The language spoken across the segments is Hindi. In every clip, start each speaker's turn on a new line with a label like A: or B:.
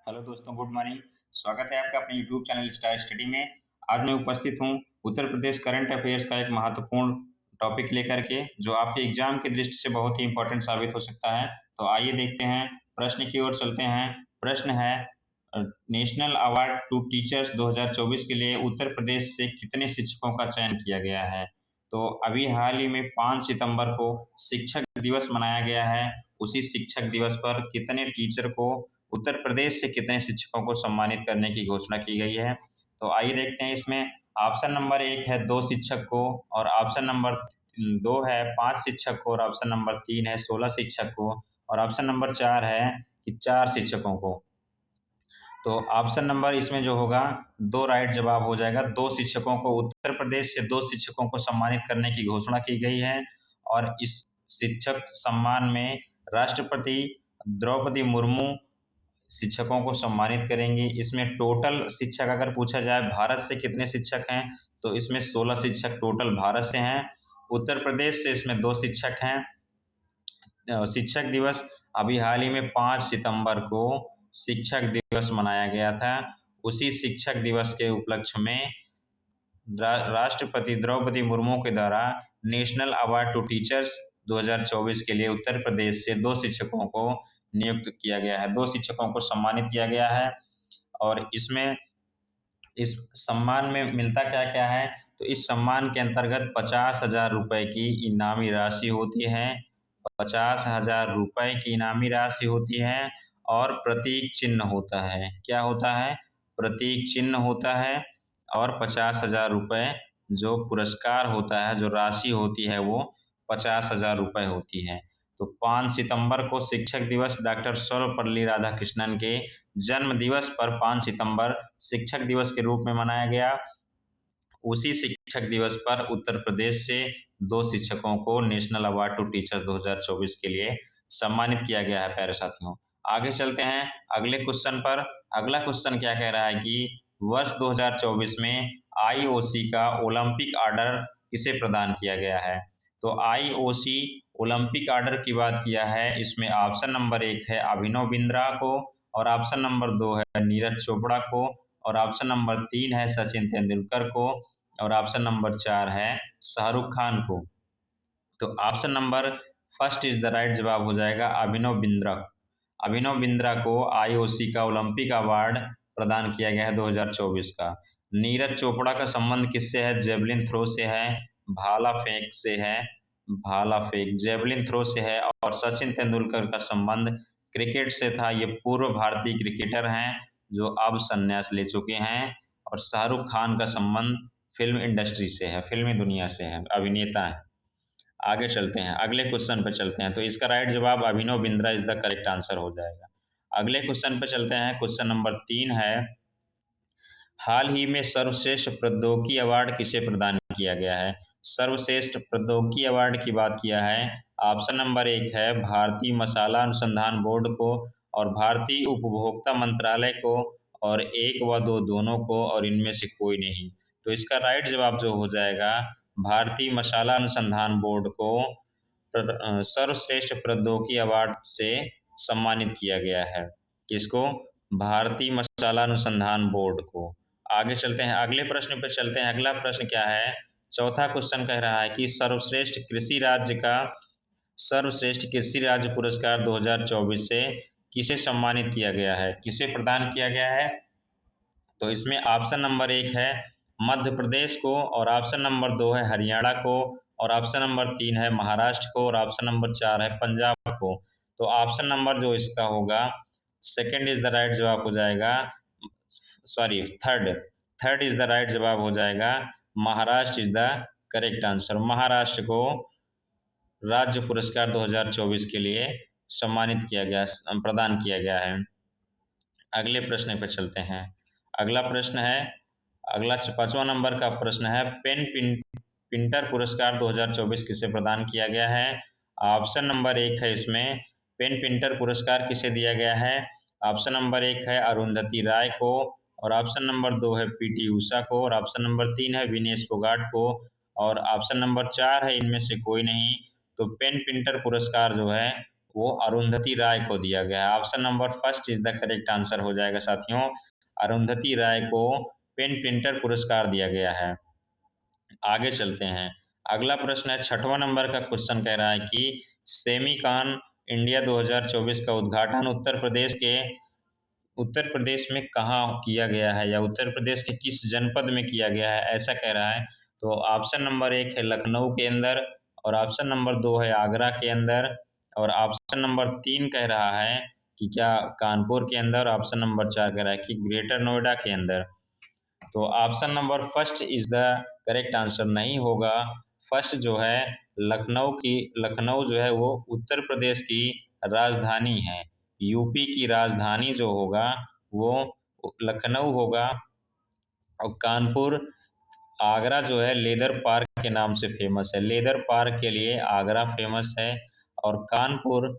A: हेलो दोस्तों, गुड मॉर्निंग। स्वागत है आपका अपने यूट्यूब चैनल स्टार स्टडी में। आज मैं उपस्थित हूँ उत्तर प्रदेश करंट अफेयर्स का एक महत्वपूर्ण टॉपिक लेकर के, जो आपके एग्जाम की दृष्टि से बहुत ही इंपॉर्टेंट साबित हो सकता है। तो आइए देखते हैं, प्रश्न की ओर चलते हैं। प्रश्न है, नेशनल अवार्ड टू टीचर्स 2024 के लिए उत्तर प्रदेश से कितने शिक्षकों का चयन किया गया है। तो अभी हाल ही में 5 सितंबर को शिक्षक दिवस मनाया गया है। उसी शिक्षक दिवस पर कितने टीचर को, उत्तर प्रदेश से कितने शिक्षकों को सम्मानित करने की घोषणा की गई है। तो आइए देखते हैं। इसमें ऑप्शन नंबर 1 है 2 शिक्षक को, और ऑप्शन नंबर 2 है 5 शिक्षक को, और ऑप्शन नंबर 3 है 16 शिक्षक को, और ऑप्शन नंबर 4 है कि 4 शिक्षकों को। तो ऑप्शन नंबर इसमें जो होगा, 2 राइट जवाब हो जाएगा। 2 शिक्षकों को, उत्तर प्रदेश से 2 शिक्षकों को सम्मानित करने की घोषणा की गई है। और इस शिक्षक सम्मान में राष्ट्रपति द्रौपदी मुर्मू शिक्षकों को सम्मानित करेंगी। इसमें टोटल शिक्षक अगर पूछा जाए भारत से कितने शिक्षक हैं, तो इसमें 16 शिक्षक टोटल भारत से हैं। उत्तर प्रदेश से इसमें 2 शिक्षक हैं। शिक्षक दिवस अभी हाल ही में 5 सितंबर को शिक्षक दिवस मनाया गया था। उसी शिक्षक दिवस के उपलक्ष्य में राष्ट्रपति द्रौपदी मुर्मू के द्वारा नेशनल अवार्ड टू टीचर्स 2024 के लिए उत्तर प्रदेश से 2 शिक्षकों को नियुक्त किया गया है, 2 शिक्षकों को सम्मानित किया गया है। और इसमें इस सम्मान में मिलता क्या क्या है, तो इस सम्मान के अंतर्गत 50,000 रुपए की इनामी राशि होती है। 50,000 रुपए की इनामी राशि होती है, और प्रतीक चिन्ह होता है। क्या होता है? प्रतीक चिन्ह होता है। और 50,000 रुपए जो पुरस्कार होता है, जो राशि होती है, वो 50,000 रुपए होती है। तो 5 सितंबर को शिक्षक दिवस डॉक्टर सर्वपल्ली राधाकृष्णन के जन्म दिवस पर 5 सितंबर शिक्षक दिवस के रूप में मनाया गया। उसी शिक्षक दिवस पर उत्तर प्रदेश से 2 शिक्षकों को नेशनल अवार्ड टू टीचर्स 2024 के लिए सम्मानित किया गया है। प्यारे साथियों, आगे चलते हैं अगले क्वेश्चन पर। अगला क्वेश्चन क्या कह रहा है कि वर्ष 2024 में आईओसी का ओलंपिक ऑर्डर किसे प्रदान किया गया है। तो आईओसी ओलंपिक ऑर्डर की बात किया है। इसमें ऑप्शन नंबर 1 है अभिनव बिंद्रा को, और ऑप्शन नंबर 2 है नीरज चोपड़ा को, और ऑप्शन नंबर 3 है सचिन तेंदुलकर को, और ऑप्शन नंबर 4 है शाहरुख खान को। तो option number first is the right जवाब हो जाएगा अभिनव बिंद्रा। अभिनव बिंद्रा को आईओसी का ओलंपिक अवार्ड प्रदान किया गया है 2024 का। नीरज चोपड़ा का संबंध किससे है? जेवलिन थ्रो से है, भाला फेंक से है, भाला फेंक जेवलिन थ्रो से है। और सचिन तेंदुलकर का संबंध क्रिकेट से था। ये पूर्व भारतीय क्रिकेटर हैं जो अब संन्यास ले चुके हैं। और शाहरुख खान का संबंध फिल्म इंडस्ट्री से है, फिल्मी दुनिया से है, अभिनेता है। आगे चलते हैं, अगले क्वेश्चन पे चलते हैं। तो इसका राइट जवाब Abhinav Bindra is the correct answer हो जाएगा। अगले क्वेश्चन पे चलते हैं। क्वेश्चन नंबर 3 है, हाल ही में सर्वश्रेष्ठ प्रौद्योगिकी अवार्ड किसे प्रदान किया गया है। सर्वश्रेष्ठ प्रौद्योगिकी अवार्ड की बात किया है। ऑप्शन नंबर 1 है भारतीय मसाला अनुसंधान बोर्ड को, और भारतीय उपभोक्ता मंत्रालय को, और 1 व 2 दोनों को, और इनमें से कोई नहीं। तो इसका राइट जवाब जो हो जाएगा, भारतीय मसाला अनुसंधान बोर्ड को सर्वश्रेष्ठ प्रौद्योगिकी अवार्ड से सम्मानित किया गया है। किसको? भारतीय मसाला अनुसंधान बोर्ड को। आगे चलते हैं, अगले प्रश्न पर चलते हैं। अगला प्रश्न क्या है? चौथा क्वेश्चन कह रहा है कि सर्वश्रेष्ठ कृषि राज्य पुरस्कार 2024 से किसे सम्मानित किया गया है, किसे प्रदान किया गया है। तो इसमें ऑप्शन नंबर 1 है मध्य प्रदेश को, और ऑप्शन नंबर 2 है हरियाणा को, और ऑप्शन नंबर 3 है महाराष्ट्र को, और ऑप्शन नंबर 4 है पंजाब को। तो ऑप्शन नंबर जो इसका होगा, सेकंड इज द राइट जवाब हो जाएगा। Sorry, third is the right जवाब हो जाएगा। Maharashtra is the correct answer. Maharashtra को राज्य पुरस्कार 2024 के लिए सम्मानित किया गया, प्रदान किया गया है। अगले प्रश्न पर चलते हैं। अगला प्रश्न है, अगला 5वां नंबर का प्रश्न है, पिंटर पुरस्कार 2024 किसे प्रदान किया गया है। ऑप्शन नंबर 1 है इसमें पेन पिंटर पुरस्कार किसे दिया गया है। ऑप्शन नंबर 1 है अरुंधति राय को, और ऑप्शन नंबर 2 है पीटी उषा को, और ऑप्शन नंबर 3 है विनेश फोगाट को, और ऑप्शन नंबर 4 है इनमें से कोई नहीं। तो पेन पिंटर पुरस्कार जो है वो अरुंधति राय को दिया गया है। Option number first is the correct answer हो जाएगा साथियों। अरुंधति राय को पेन प्रिंटर पुरस्कार दिया गया है। आगे चलते हैं। अगला प्रश्न है 6वां नंबर का क्वेश्चन कह रहा है कि सेमीकॉन इंडिया 2024 का उद्घाटन उत्तर प्रदेश में कहाँ किया गया है या उत्तर प्रदेश के किस जनपद में किया गया है, ऐसा कह रहा है। तो ऑप्शन नंबर 1 है लखनऊ के अंदर, और ऑप्शन नंबर 2 है आगरा के अंदर, और ऑप्शन नंबर 3 कह रहा है कि क्या कानपुर के अंदर, ऑप्शन नंबर 4 कह रहा है कि ग्रेटर नोएडा के अंदर। तो option number first is the correct answer नहीं होगा। फर्स्ट जो है लखनऊ जो है वो उत्तर प्रदेश की राजधानी है। यूपी की राजधानी जो होगा वो लखनऊ होगा। और कानपुर, आगरा जो है लेदर पार्क के नाम से फेमस है, लेदर पार्क के लिए आगरा फेमस है। और कानपुर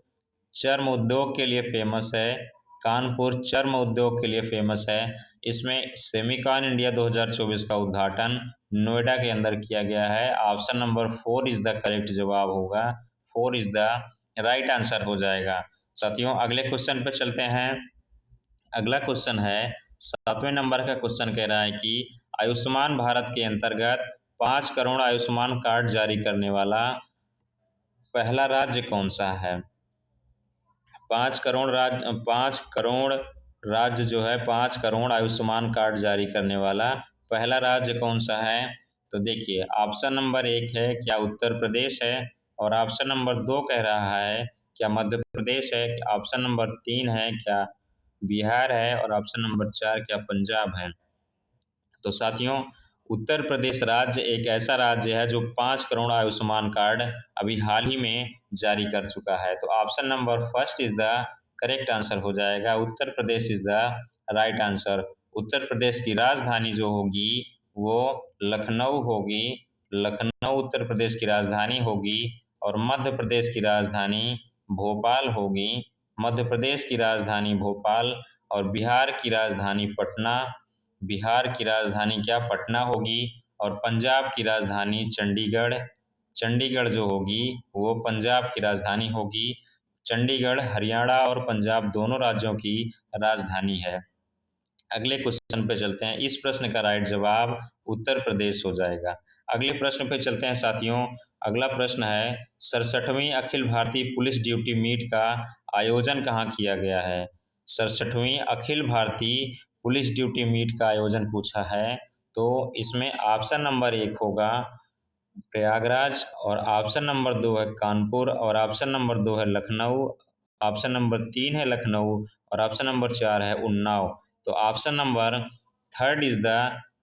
A: चर्म उद्योग के लिए फेमस है, कानपुर चर्म उद्योग के लिए फेमस है। इसमें सेमीकॉन इंडिया 2024 का उद्घाटन नोएडा के अंदर किया गया है। Option number 4 is the correct जवाब होगा, 4 इज द राइट आंसर हो जाएगा। साथियों अगले क्वेश्चन पे चलते हैं। अगला क्वेश्चन है 7वें नंबर का क्वेश्चन कह रहा है कि आयुष्मान भारत के अंतर्गत 5 करोड़ आयुष्मान कार्ड जारी करने वाला पहला राज्य कौन सा है। 5 करोड़ राज्य जो है 5 करोड़ आयुष्मान कार्ड जारी करने वाला पहला राज्य कौन सा है। तो देखिए ऑप्शन नंबर 1 है क्या उत्तर प्रदेश है, और ऑप्शन नंबर 2 कह रहा है क्या मध्य प्रदेश है, ऑप्शन नंबर 3 है क्या बिहार है, और ऑप्शन नंबर 4 क्या पंजाब है। तो साथियों उत्तर प्रदेश राज्य एक ऐसा राज्य है जो 5 करोड़ आयुष्मान कार्ड अभी हाल ही में जारी कर चुका है। तो option number first is the correct answer हो जाएगा, Uttar Pradesh is the right answer. Uttar Pradesh की राजधानी जो होगी वो लखनऊ होगी, लखनऊ उत्तर प्रदेश की राजधानी होगी। और मध्य प्रदेश की राजधानी भोपाल होगी, मध्य प्रदेश की राजधानी भोपाल। और बिहार की राजधानी पटना, बिहार की राजधानी क्या पटना होगी। और पंजाब की राजधानी चंडीगढ़, चंडीगढ़ जो होगी वो पंजाब की राजधानी होगी। चंडीगढ़ हरियाणा और पंजाब दोनों राज्यों की राजधानी है। अगले क्वेश्चन पे चलते हैं। इस प्रश्न का राइट जवाब उत्तर प्रदेश हो जाएगा। अगले प्रश्न पे चलते हैं साथियों। अगला प्रश्न है 67वीं Akhil Bharatiya police duty meet का आयोजन कहाँ किया गया है। 67वीं Akhil Bharatiya police duty meet का आयोजन पूछा है। तो इसमें ऑप्शन नंबर 1 होगा प्रयागराज, और ऑप्शन नंबर 2 है कानपुर, और ऑप्शन नंबर 2 है लखनऊ, ऑप्शन नंबर 3 है लखनऊ, और ऑप्शन नंबर 4 है उन्नाव। तो option number third is the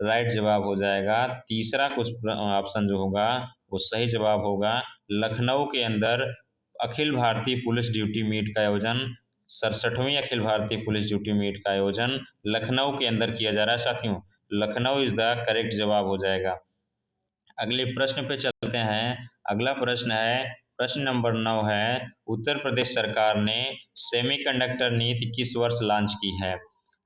A: right जवाब हो जाएगा। तीसरा कुछ ऑप्शन जो होगा वो सही जवाब होगा। लखनऊ के अंदर Akhil Bharatiya police duty meet का आयोजन, 67वीं Akhil Bharatiya police duty meet का आयोजन लखनऊ के अंदर किया जा रहा है साथियों। लखनऊ इज द करेक्ट जवाब हो जाएगा। अगले प्रश्न पे चलते हैं। अगला प्रश्न है प्रश्न नंबर 9 है उत्तर प्रदेश सरकार ने सेमीकंडक्टर नीति किस वर्ष लॉन्च की है।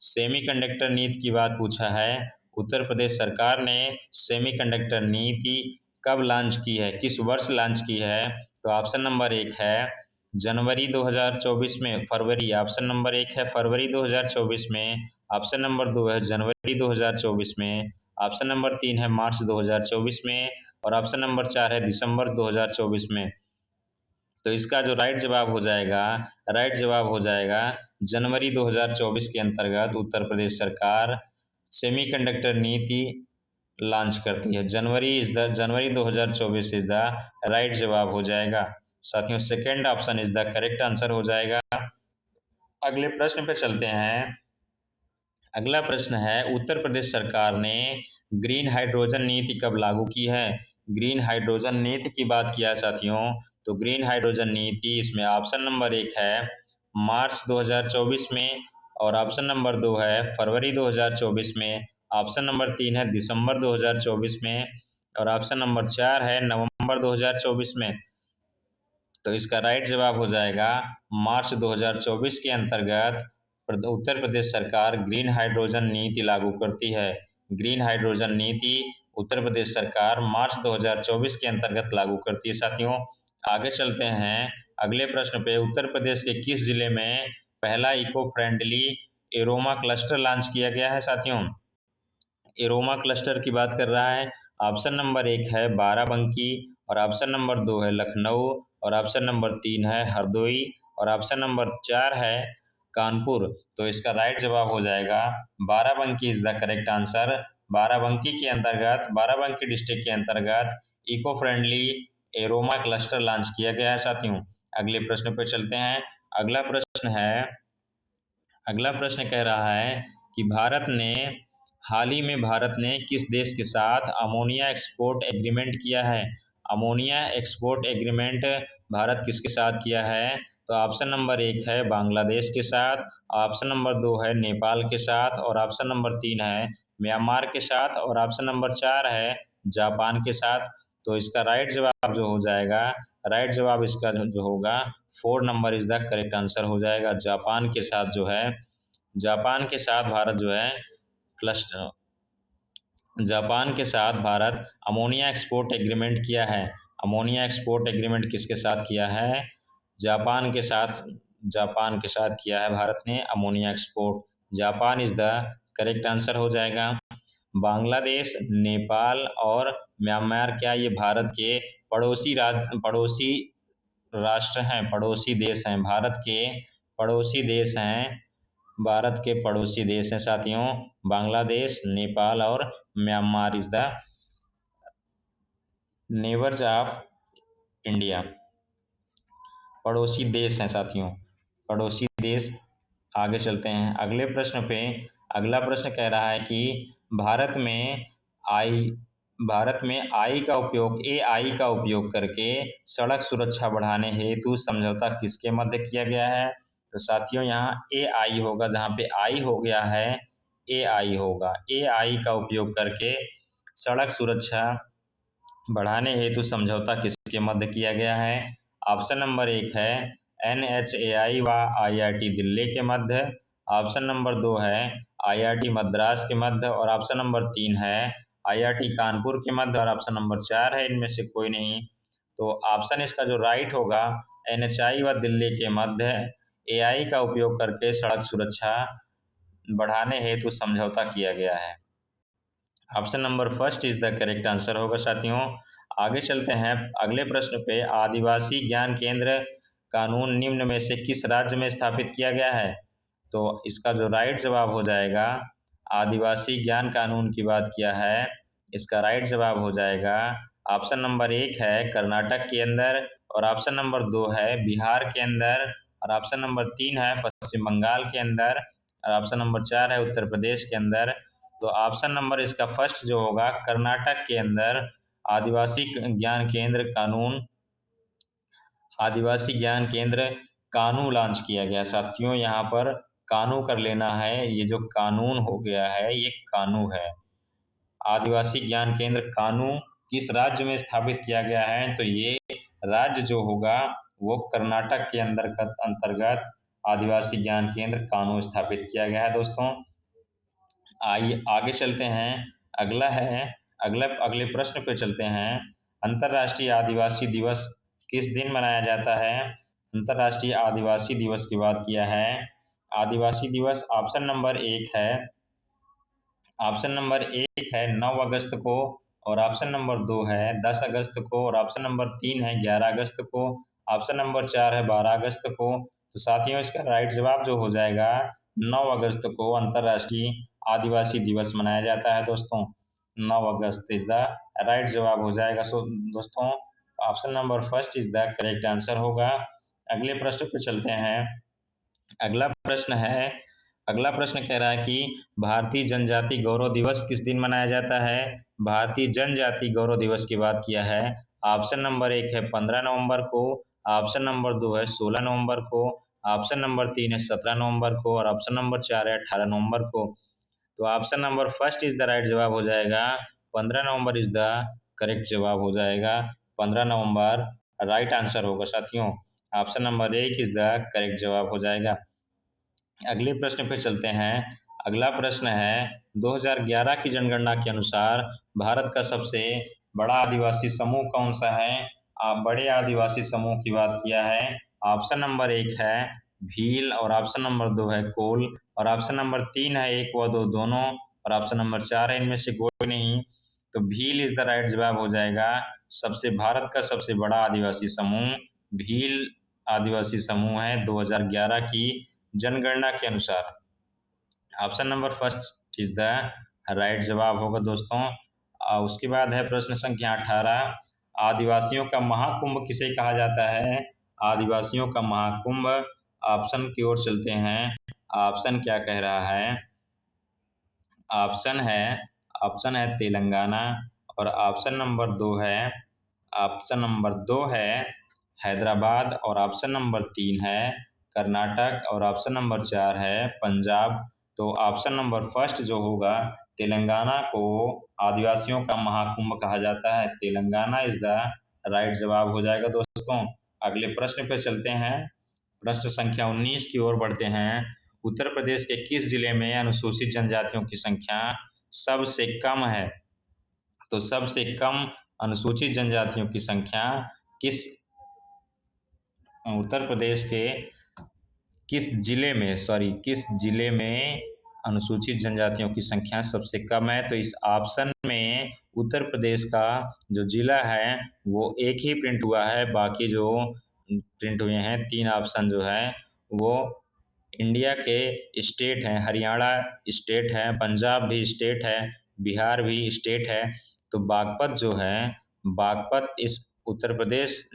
A: सेमीकंडक्टर नीति की बात पूछा है। उत्तर प्रदेश सरकार ने सेमीकंडक्टर नीति कब लॉन्च की है, किस वर्ष लॉन्च की है। तो ऑप्शन नंबर 1 है जनवरी 2024 में, फरवरी, ऑप्शन नंबर 1 है फरवरी 2024 में, ऑप्शन नंबर 2 है जनवरी 2024 में, ऑप्शन नंबर 3 है मार्च 2024 में, और ऑप्शन नंबर 4 है दिसंबर 2024 में। तो इसका जो राइट जवाब हो जाएगा जनवरी 2024 के अंतर्गत उत्तर प्रदेश सरकार सेमीकंडक्टर नीति लॉन्च करती है। जनवरी 2024 इज द राइट जवाब हो जाएगा। साथियों second option is the correct answer हो जाएगा। अगले प्रश्न पे चलते हैं। अगला प्रश्न है उत्तर प्रदेश सरकार ने ग्रीन हाइड्रोजन नीति कब लागू की है। ग्रीन हाइड्रोजन नीति की बात किया साथियों, तो ग्रीन हाइड्रोजन नीति इसमें ऑप्शन नंबर 1 है मार्च 2024 में, और ऑप्शन नंबर 2 है फरवरी 2024 में, ऑप्शन नंबर 3 है दिसंबर 2024 में, और ऑप्शन नंबर 4 है नवंबर 2024 में। तो इसका राइट जवाब हो जाएगा मार्च 2024 के अंतर्गत उत्तर प्रदेश सरकार ग्रीन हाइड्रोजन नीति लागू करती है। ग्रीन हाइड्रोजन नीति उत्तर प्रदेश सरकार मार्च 2024 के अंतर्गत लागू करती है साथियों। आगे चलते हैं अगले प्रश्न पे। उत्तर प्रदेश के किस जिले में पहला eco friendly aroma cluster launch किया गया है साथियों? एरोमा क्लस्टर की बात कर रहा है। ऑप्शन नंबर 1 है बाराबंकी, और ऑप्शन नंबर 2 है लखनऊ, और ऑप्शन नंबर 3 है हरदोई, और ऑप्शन नंबर 4 है कानपुर। तो इसका राइट जवाब हो जाएगा Barabanki is the correct answer. Barabanki district के अंतर्गत eco friendly aroma cluster launch किया गया है साथियों। अगले प्रश्न पर चलते हैं। अगला प्रश्न है अगला प्रश्न कह रहा है कि हाल ही में भारत ने किस देश के साथ अमोनिया एक्सपोर्ट एग्रीमेंट किया है? अमोनिया एक्सपोर्ट एग्रीमेंट भारत किसके साथ किया है? तो ऑप्शन नंबर 1 है बांग्लादेश के साथ, ऑप्शन नंबर 2 है नेपाल के साथ, और ऑप्शन नंबर 3 है म्यांमार के साथ, और ऑप्शन नंबर 4 है जापान के साथ। तो इसका राइट जवाब जो हो जाएगा, राइट जवाब इसका जो होगा 4 number is the correct answer हो जाएगा। जापान के साथ भारत जो है क्लस्टर जापान के साथ भारत अमोनिया एक्सपोर्ट एग्रीमेंट किया है। अमोनिया एक्सपोर्ट एग्रीमेंट किसके साथ किया है? जापान के साथ जापान के साथ किया है भारत ने ammonia export. Japan is the correct answer हो जाएगा। बांग्लादेश, नेपाल और म्यांमार क्या ये भारत के पड़ोसी राष्ट्र हैं, पड़ोसी देश हैं, पड़ोसी देश हैं भारत के पड़ोसी देश हैं साथियों। बांग्लादेश, नेपाल और Myanmar is the neighbours of India. पड़ोसी देश हैं साथियों, पड़ोसी देश। आगे चलते हैं अगले प्रश्न पे। अगला प्रश्न कह रहा है कि भारत में आई AI का उपयोग करके सड़क सुरक्षा बढ़ाने हेतु समझौता किसके मध्य किया गया है? तो साथियों यहाँ AI होगा, जहाँ पे आई हो गया है AI होगा। AI का उपयोग करके सड़क सुरक्षा बढ़ाने हेतु समझौता किसके मध्य किया गया है? ऑप्शन नंबर 1 है NHAI व IIT दिल्ली के मध्य, ऑप्शन नंबर 2 है IIT मद्रास के मध्य, और ऑप्शन नंबर 3 है IIT कानपुर के मध्य, और ऑप्शन नंबर 4 है इनमें से कोई नहीं। तो ऑप्शन इसका जो राइट होगा NHI व दिल्ली के मध्य AI का उपयोग करके सड़क सुरक्षा बढ़ाने हेतु समझौता किया गया है। Option number first is the correct answer होगा साथियों। आगे चलते हैं अगले प्रश्न पे। आदिवासी ज्ञान केंद्र कानून निम्न में से किस राज्य में स्थापित किया गया है? तो इसका जो राइट जवाब हो जाएगा, आदिवासी ज्ञान कानून की बात किया है, इसका राइट जवाब हो जाएगा ऑप्शन नंबर 1 है कर्नाटक के अंदर, और ऑप्शन नंबर 2 है बिहार के अंदर, और ऑप्शन नंबर 3 है पश्चिम बंगाल के अंदर, और ऑप्शन नंबर 4 है उत्तर प्रदेश के अंदर। तो ऑप्शन नंबर इसका फर्स्ट जो होगा कर्नाटक के अंदर आदिवासी ज्ञान केंद्र कानून आदिवासी ज्ञान केंद्र कानू लॉन्च किया गया साथियों। यहाँ पर कानू कर लेना है, ये जो कानून हो गया है ये कानू है। आदिवासी ज्ञान केंद्र कानू किस राज्य में स्थापित किया गया है? तो ये राज्य जो होगा वो कर्नाटक के अंतर्गत आदिवासी ज्ञान केंद्र कानू स्थापित किया गया है दोस्तों। आइए आगे चलते हैं। अगले प्रश्न पे चलते हैं। अंतर्राष्ट्रीय आदिवासी दिवस किस दिन मनाया जाता है? अंतर्राष्ट्रीय आदिवासी दिवस की बात किया है। आदिवासी दिवस ऑप्शन नंबर एक है 9 अगस्त को, और ऑप्शन नंबर 2 है 10 अगस्त को, और ऑप्शन नंबर 3 है 11 अगस्त को, ऑप्शन नंबर 4 है 12 अगस्त को। तो साथियों इसका राइट जवाब जो हो जाएगा 9 अगस्त को अंतर्राष्ट्रीय आदिवासी दिवस मनाया जाता है दोस्तों। 9 अगस्त इज द राइट जवाब हो जाएगा। सो दोस्तों option number first is the correct answer होगा। अगले प्रश्न पे चलते हैं। अगला प्रश्न है अगला प्रश्न कह रहा है कि भारतीय जनजाति गौरव दिवस किस दिन मनाया जाता है? भारतीय जनजाति गौरव दिवस की बात किया है। ऑप्शन नंबर 1 है 15 नवंबर को, ऑप्शन नंबर 2 है 16 नवंबर को, ऑप्शन नंबर 3 है 17 नवंबर को, और ऑप्शन नंबर 4 है 18 नवंबर को। तो option number first is the right जवाब हो जाएगा। 15 नवंबर इज द करेक्ट जवाब हो जाएगा। 15 नवंबर राइट आंसर होगा साथियों। Option number 1 is the correct जवाब हो जाएगा। अगले प्रश्न पे चलते हैं। अगला प्रश्न है 2011 की जनगणना के अनुसार भारत का सबसे बड़ा आदिवासी समूह कौन सा है? बड़े आदिवासी समूह की बात किया है। ऑप्शन नंबर 1 है भील और ऑप्शन नंबर 2 है कोल और ऑप्शन नंबर 3 है 1 व 2 दोनों और ऑप्शन नंबर 4 है इनमें से कोई नहीं। तो भील इज द राइट जवाब हो जाएगा। भारत का सबसे बड़ा आदिवासी समूह भील आदिवासी समूह है 2011 की जनगणना के अनुसार। Option number first is the right जवाब होगा दोस्तों। उसके बाद है प्रश्न संख्या 18, आदिवासियों का महाकुंभ किसे कहा जाता है? आदिवासियों का महाकुंभ, ऑप्शन की ओर चलते हैं। ऑप्शन क्या कह रहा है? ऑप्शन है तेलंगाना और ऑप्शन नंबर दो है हैदराबाद और ऑप्शन नंबर 3 है कर्नाटक और ऑप्शन नंबर 4 है पंजाब। तो ऑप्शन नंबर फर्स्ट जो होगा, तेलंगाना को आदिवासियों का महाकुंभ कहा जाता है। तेलंगाना इज द राइट जवाब हो जाएगा दोस्तों। अगले प्रश्न पे चलते हैं। प्रश्न संख्या 19 की ओर बढ़ते हैं। उत्तर प्रदेश के किस जिले में अनुसूचित जनजातियों की संख्या सबसे कम है? तो सबसे कम अनुसूचित जनजातियों की संख्या किस उत्तर प्रदेश के किस जिले में अनुसूचित जनजातियों की संख्या सबसे कम है? तो इस ऑप्शन में उत्तर प्रदेश का जो जिला है वो एक ही प्रिंट हुआ है, बाकी जो प्रिंट हुए हैं 3 ऑप्शन जो है वो इंडिया के स्टेट हैं। हरियाणा स्टेट है, पंजाब भी स्टेट है, बिहार भी स्टेट है। तो बागपत इस उत्तर प्रदेश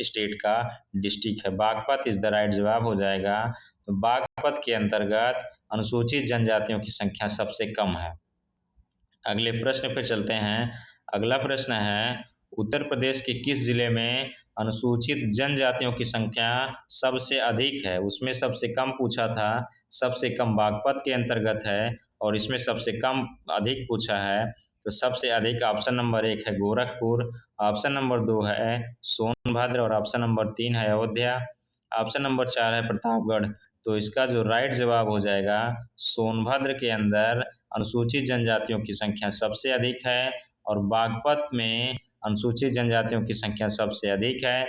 A: स्टेट का डिस्ट्रिक्ट है। बागपत इज द राइट जवाब हो जाएगा। तो बागपत के अंतर्गत अनुसूचित जनजातियों की संख्या सबसे कम है। अगले प्रश्न पे चलते हैं। अगला प्रश्न है, उत्तर प्रदेश के किस जिले में अनुसूचित जनजातियों की संख्या सबसे अधिक है? उसमें सबसे कम पूछा था, सबसे कम बागपत के अंतर्गत है और इसमें सबसे कम अधिक पूछा है। तो सबसे अधिक ऑप्शन नंबर 1 है गोरखपुर, ऑप्शन नंबर 2 है सोनभद्र और ऑप्शन नंबर 3 है अयोध्या, ऑप्शन नंबर 4 है प्रतापगढ़। तो इसका जो राइट जवाब हो जाएगा, सोनभद्र के अंदर अनुसूचित जनजातियों की संख्या सबसे अधिक है और बागपत में अनुसूचित जनजातियों की संख्या सबसे अधिक है।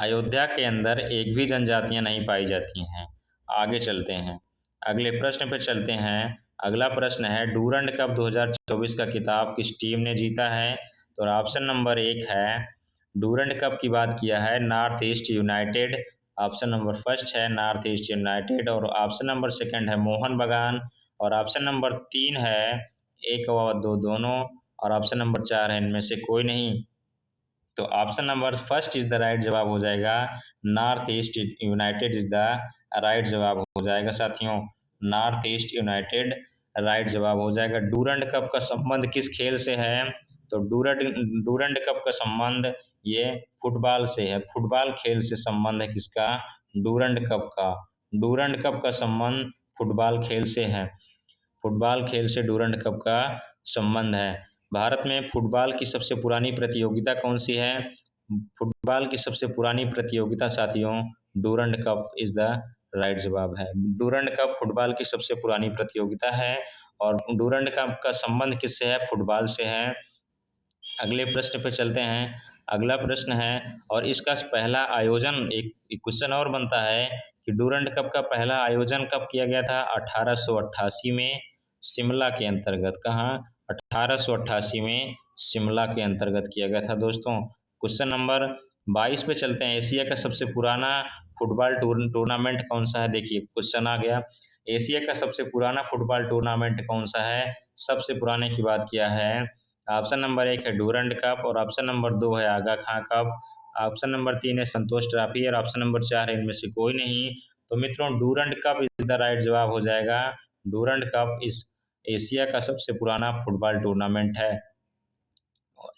A: अयोध्या के अंदर एक भी जनजातियां नहीं पाई जाती हैं। आगे चलते हैं, अगले प्रश्न पर चलते हैं। अगला प्रश्न है, डूरंड कप 2024 का खिताब किस टीम ने जीता है? तो ऑप्शन नंबर 1 है डूरंड कप की बात किया है north east United, option number first है नॉर्थ ईस्ट यूनाइटेड और ऑप्शन नंबर सेकंड है मोहन बगान और ऑप्शन नंबर 3 है 1 व 2 दोनों और ऑप्शन नंबर 4 है इनमें से कोई नहीं। तो option number first is the right जवाब हो जाएगा। North east United is the right जवाब हो जाएगा साथियों। नॉर्थ ईस्ट यूनाइटेड राइट जवाब हो जाएगा। डूरंड कप का संबंध किस खेल से है? तो डूरंड कप का संबंध ये फुटबॉल से है। फुटबॉल खेल से संबंध है किसका? डूरंड कप का। डूरंड कप का संबंध फुटबॉल खेल से है। फुटबॉल खेल से डूरंड कप का संबंध है। भारत में फुटबॉल की सबसे पुरानी प्रतियोगिता कौन सी है? फुटबॉल की सबसे पुरानी प्रतियोगिता साथियों Durand cup is the right जवाब है। डूरंड कप फुटबॉल की सबसे पुरानी प्रतियोगिता है और डूरंड कप का संबंध किससे है? फुटबॉल से है। अगले प्रश्न पर चलते हैं। अगला प्रश्न है और इसका पहला आयोजन एक क्वेश्चन और बनता है कि डूरंड कप का पहला आयोजन कब किया गया था? 1888 में शिमला के अंतर्गत। कहाँ? 1888 में शिमला के अंतर्गत किया गया था दोस्तों। क्वेश्चन नंबर 22 पे चलते हैं। एशिया का सबसे पुराना फुटबॉल टूर्नामेंट कौन सा है? देखिए क्वेश्चन आ गया, एशिया का सबसे पुराना फुटबॉल टूर्नामेंट कौन सा है? सबसे पुराने की बात किया है। ऑप्शन नंबर 1 है डूरंड कप और ऑप्शन नंबर 2 है आगा खां कप, ऑप्शन नंबर 3 है संतोष ट्रॉफी और ऑप्शन नंबर 4 है इनमें से कोई नहीं। तो मित्रों Durand cup is the right जवाब हो जाएगा। डूरंड कप इस एशिया का सबसे पुराना फुटबॉल टूर्नामेंट है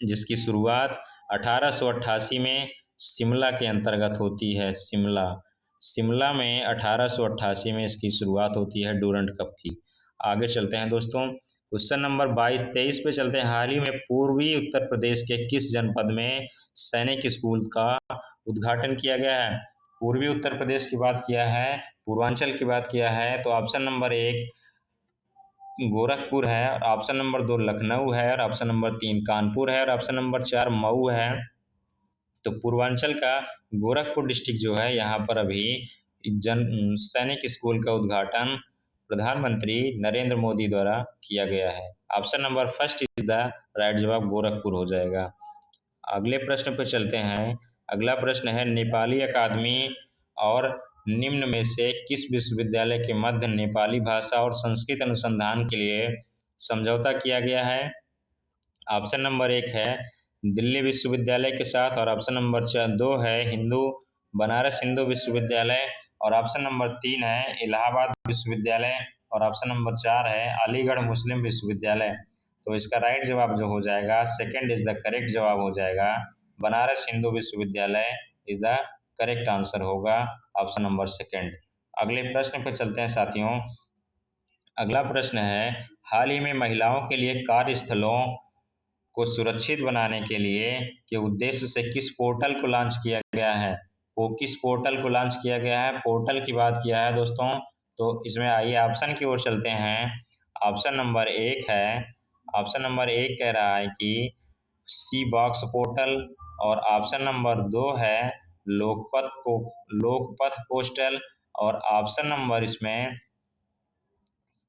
A: जिसकी शुरुआत 1888 में शिमला के अंतर्गत होती है। शिमला में 1888 में इसकी शुरुआत होती है डूरंड कप की। आगे चलते हैं दोस्तों, क्वेश्चन नंबर 23 पे चलते हैं। हाल ही में पूर्वी उत्तर प्रदेश के किस जनपद में सैनिक स्कूल का उद्घाटन किया गया है? पूर्वी उत्तर प्रदेश की बात किया है, पूर्वांचल की बात किया है, तो ऑप्शन नंबर 1 गोरखपुर है, और ऑप्शन नंबर 2 लखनऊ है, और ऑप्शन नंबर 3 कानपुर है, और ऑप्शन नंबर 4 मऊ है। तो पूर्वांचल का गोरखपुर डिस्ट्रिक्ट जो है, यहाँ पर अभी सैनिक स्कूल का उद्घाटन प्रधानमंत्री नरेंद्र मोदी द्वारा किया गया है। Option number first is the right जवाब गोरखपुर हो जाएगा। अगले प्रश्न पर चलते हैं। अगला प्रश्न है, नेपाली अकादमी और निम्न में से किस विश्वविद्यालय के मध्य नेपाली भाषा और संस्कृत अनुसंधान के लिए समझौता किया गया है? ऑप्शन नंबर 1 है दिल्ली विश्वविद्यालय के साथ, और ऑप्शन नंबर 2 है बनारस हिंदू विश्वविद्यालय, और ऑप्शन नंबर 3 है इलाहाबाद विश्वविद्यालय, और ऑप्शन नंबर 4 है अलीगढ़ मुस्लिम विश्वविद्यालय। तो इसका राइट जवाब जो हो जाएगा, सेकंड इज द करेक्ट जवाब हो जाएगा, बनारस हिंदू विश्वविद्यालय इज द करेक्ट आंसर होगा, ऑप्शन नंबर सेकंड। अगले प्रश्न पर चलते हैं साथियों। अगला प्रश्न है, हाल ही में महिलाओं के लिए कार्यस्थलों को सुरक्षित बनाने के लिए के उद्देश्य से किस पोर्टल को लॉन्च किया गया है? वो किस पोर्टल को लॉन्च किया गया है? पोर्टल की बात किया है दोस्तों। तो इसमें आइए ऑप्शन की ओर चलते हैं। ऑप्शन नंबर 1 है, ऑप्शन नंबर 1 कह रहा है कि सी बॉक्स पोर्टल, और ऑप्शन नंबर 2 है लोकपथ पोस्टल, और ऑप्शन नंबर इसमें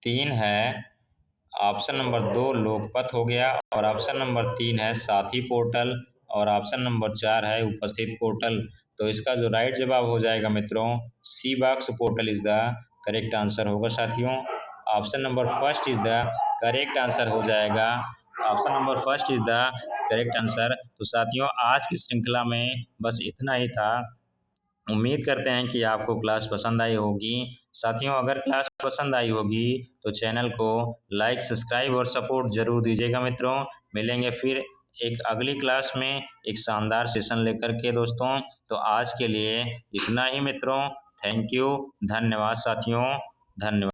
A: 3 है, ऑप्शन नंबर 2 लोकपथ हो गया, और ऑप्शन नंबर 3 है साथी पोर्टल, और ऑप्शन नंबर 4 है उपस्थित पोर्टल। तो इसका जो राइट जवाब हो जाएगा मित्रों, C box portal is the correct answer होगा साथियों। Option number first is the correct answer हो जाएगा, option number first is the correct answer. तो साथियों, आज की श्रृंखला में बस इतना ही था। उम्मीद करते हैं कि आपको क्लास पसंद आई होगी। साथियों, अगर क्लास पसंद आई होगी तो चैनल को लाइक, सब्सक्राइब और सपोर्ट जरूर दीजिएगा मित्रों। मिलेंगे फिर एक अगली क्लास में एक शानदार सेशन लेकर के दोस्तों। तो आज के लिए इतना ही मित्रों। थैंक यू, धन्यवाद साथियों, धन्यवाद।